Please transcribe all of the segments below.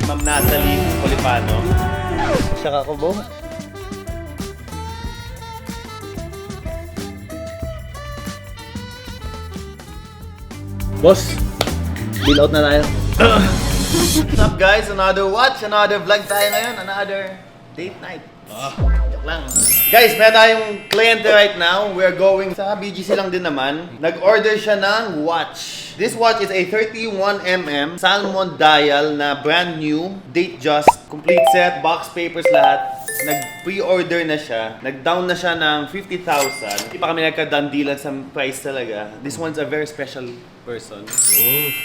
Ma'am Natalie Polipano. Siya ka ko, Bo? Boss, bill out na tayo. What's up guys? Another watch, another vlog tayo ngayon, another date night. Joke lang. Guys, meron tayong kliyente right now. We're going sa BGC lang din naman. Nag-order siya ng watch. This watch is a 31mm Salmon dial na brand new, date just, complete set, box papers lahat. Nag-pre-order na siya. Nag-down na siya ng 50,000. Hindi pa kami nagka-dandilan sa price talaga. This one's a very special person.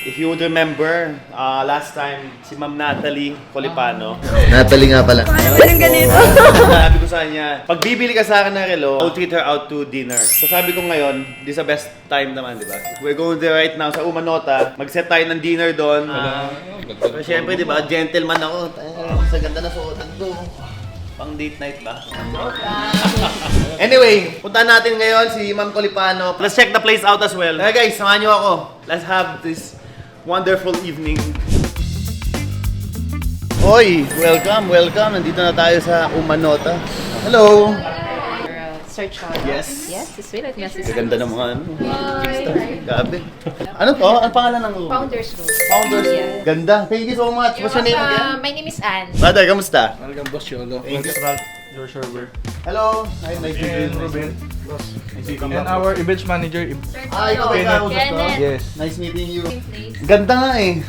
If you would remember, last time, si Ma'am Natalie Polipano. Natalie nga pala. Parang ganito. Sabi ko sa kanya, pag bibili ka sa akin ng relo, I'll treat her out to dinner. So sabi ko ngayon, this is the best time naman, di ba? We're going there right now sa Umanota. Mag-set tayo ng dinner doon. Pero syempre, di ba, gentleman ako. Sa ganda na suotan ko. Pang date night ba? Anyway, punta natin ngayon si Ma'am Polipano. Let's check the place out as well. Hey guys, samahan nyo ako. Let's have this wonderful evening. Hoy, welcome, welcome. Nandito na tayo sa Umanota. Hello! Search on. Yes. Yes, this way. Let me assist. Ganda ng mga ano. Gabi. Ano to? Ang pangalan ng room? Founders Room. Founders. Yes. Ganda. Thank you so much. What's your name again? My name is Anne. Brother, kamusta? Welcome, Boss Yolo. Thank you. George Herbert. Hello. Hi, nice to meet you. Ruben. Nice to meet And you. our events manager. Ah, ikaw ba ikaw? Kenneth. Yes. Nice meeting you. Place. Ganda nga eh.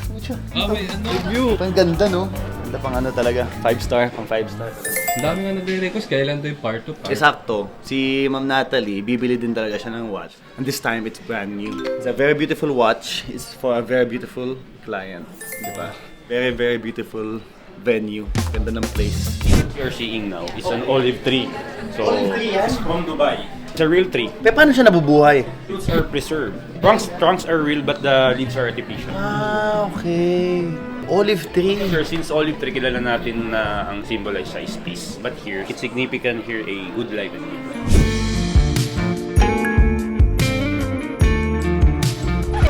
Review. Ang ganda no? Ganda pang ano talaga. 5 star, pang 5 star. Ang dami nga nagre-request, kailan to yung part 2? Eksakto. Si Ma'am Natalie, bibili din talaga siya ng watch. And this time, it's brand new. It's a very beautiful watch. It's for a very beautiful client. Di ba? Very, very beautiful venue. Ganda ng place. You're seeing now is an olive tree. So, Olive tree, yan? it's from Dubai. It's a real tree. Pero paano siya nabubuhay? Roots are preserved. Trunks are real, but the leaves are artificial. Ah, okay. Olive tree. Sir, since olive tree, kilala natin na ang symbolize sa is peace. But here, it's significant here a good life and good life.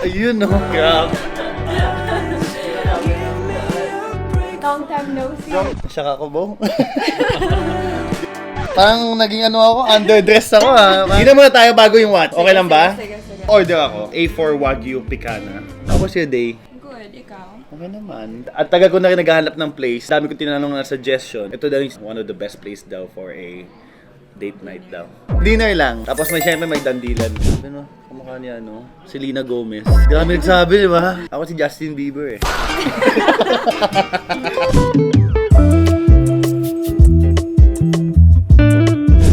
Ayun no. Grabe. Long time no see. Siya ka ko, Bo? Parang naging ano ako, underdress ako ha. Hindi muna tayo bago yung watch. Okay lang ba? Sige. Order ako. A4 Wagyu Picana. How was your day? Good, ikaw? Okay naman. At taga ko na rin naghahanap ng place. Dami ko tinanong na suggestion. Ito daw is one of the best place daw for a date night daw. Dinner lang. Tapos may syempre may dandilan. Ano? Kamukha niya ano? Selena Gomez. Grabe nagsabi, di ba? Ako si Justin Bieber eh.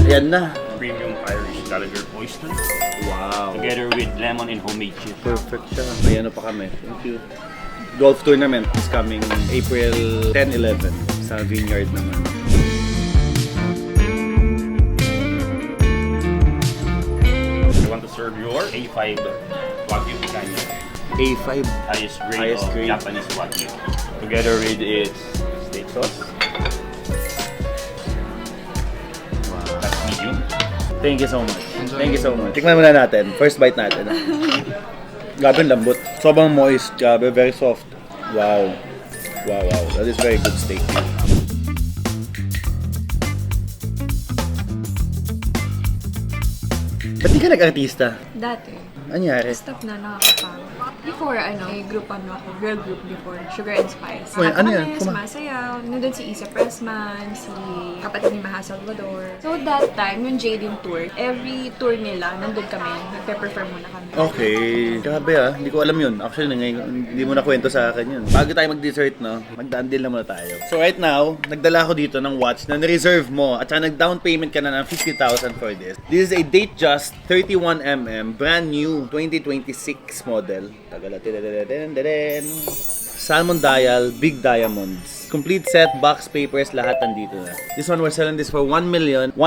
Ayan na. Premium Irish Gallagher oyster. Wow. Together with lemon and homemade cheese. Perfect siya. May ano pa kami. Thank you. Golf tournament is coming April 10-11 sa Vineyard naman. I want to serve your A5 Wagyu Picanha. A5. Highest grade Highest of grade. Japanese Wagyu. Together with its steak sauce. That's medium. Thank you so much. Thank you so much. Tikman muna natin. First bite natin. Grabe ang lambot. Sobrang moist. Grabe. Very soft. Wow. Wow, wow. That is very good steak. Ba't di ka nag-artista? Dati. Anyari? Stop na, nakakapagod. Before, may group ako, girl group before, Sugar and Spice. Uy, ano yan? Kami, sumasayaw. Nandun si Isa Pressman, si kapatid ni Maha Salvador. So that time, yung Jading tour, every tour nila, nandun kami, nagpe-perform muna kami. Okay. Grabe ah. Hindi ko alam yun. Actually, ngayon, hindi mo na kwento sa akin yun. Bago tayo mag-dessert, no? Magdaan din lang muna tayo. So right now, nagdala ko dito ng watch na na-reserve mo at saka nag-down payment ka na ng 50,000 for this. This is a Date Just 31mm, brand new 2026 model. Tagal natin. Salmon dial, big diamonds. Complete set, box papers, lahat nandito na. This one, we're selling this for 1,139,000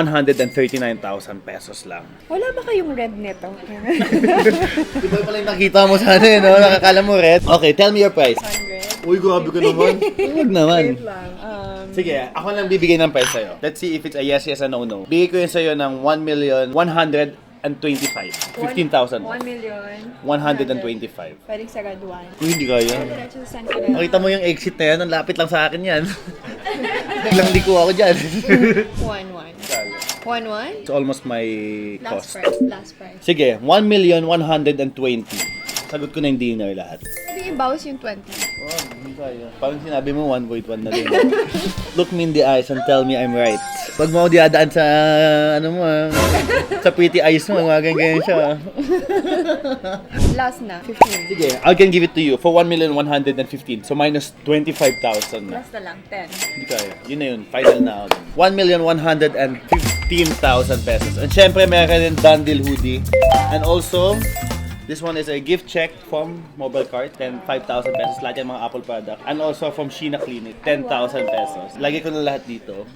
pesos lang. Wala ba kayong red nito? Di ba pala yung nakita mo sana eh, no? Nakakala mo red. Okay, tell me your price. 100. Uy, grabe ka naman. Huwag naman. Wait lang. Sige, ako lang bibigay ng price sa'yo. Let's see if it's a yes, yes, or no, no. Bigay ko yun sa'yo ng 1,100,000 15,000. 1 million. 125. Pwedeng saraduan. Uy, hindi kaya. Diretso sa San Fernando. Nakita mo yung exit na yan, ang lapit lang sa akin yan. Biglang liko ako dyan. 1-1. 1-1? It's almost my Last cost. price. Last price. Sige, 1,120,000. Sagot ko na yung dinner lahat. Pwede i-bounce yung 20. Wow, hindi kaya. Parang sinabi mo 1.1 na din. Look me in the eyes and tell me I'm right. Pag mo ako diadaan sa, ano mo sa pretty eyes mo, mga ganyan siya. Last na. 15. Sige, I can give it to you for 1,115,000. So minus 25,000 na. Last na lang. 10. Hindi kaya. Yun na yun. Final na ako. 1,115,000 pesos. And syempre, meron din bundle hoodie. And also, this one is a gift check from Mobile Cart, 5,000 pesos. Lahat yan mga Apple product. And also from Sheena Clinic, 10,000 pesos. Lagi ko na lahat dito.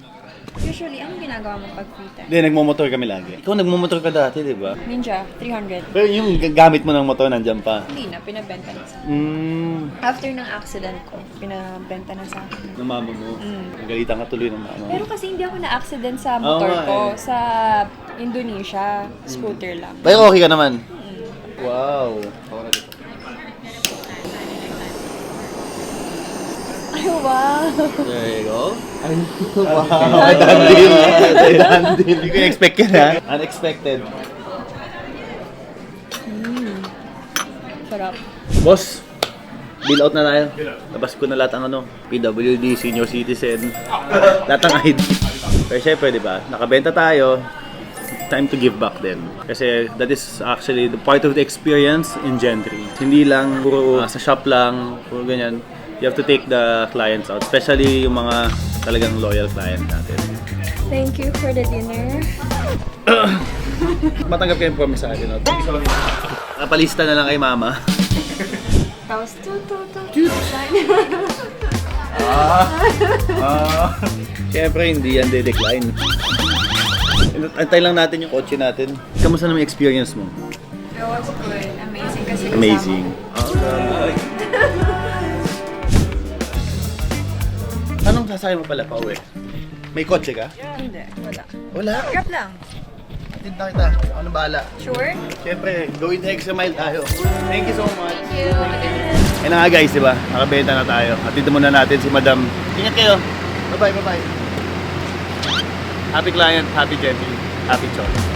Usually, anong ginagawa mo pag free time? Hindi, nagmumotor kami lagi. Ikaw nagmumotor ka dati, di ba? Ninja, 300. Pero yung gamit mo ng motor nandyan pa. Hindi na, pinabenta na sa akin. Hmm. After ng accident ko, pinabenta na sa akin. Ng mama mo. Nagalitan ka tuloy ng mama mo. Pero kasi hindi ako na-accident sa motor nga ko. eh. Sa Indonesia, scooter lang. Pero okay ka naman. Wow. Ay, wow! There you go. Wow. Done deal. Done deal. Hindi ko expect yan ha. Unexpected. Sarap. Boss, bill out na tayo. Labas ko na lahat ang ano, PWD, senior citizen, lahat ng ID. Pero syempre, di ba, nakabenta tayo, time to give back din. Kasi that is actually the part of the experience in Gentry. Hindi lang puro sa shop lang, puro ganyan. You have to take the clients out, especially yung mga talagang loyal client natin. Thank you for the dinner. Matanggap kayo yung promise sa akin. No? Napalista na lang kay mama. Tapos, Siyempre, hindi yan de-decline. Antay lang natin yung kotse natin. Kamusta naman yung experience mo? It was good. Amazing kasi kasama Amazing. Anong sasakyan mo pala pa uwi? May kotse ka? Hindi, wala. Wala. Grab lang. Atid na kita. Ako na bahala. Sure? Siyempre, going the extra mile tayo. Thank you so much. Thank you. Ayun na nga guys, di ba? Nakabenta na tayo. Atid muna natin si Madam. Ingat kayo. Bye-bye, bye-bye. Happy client, happy Gentry, happy Cholo.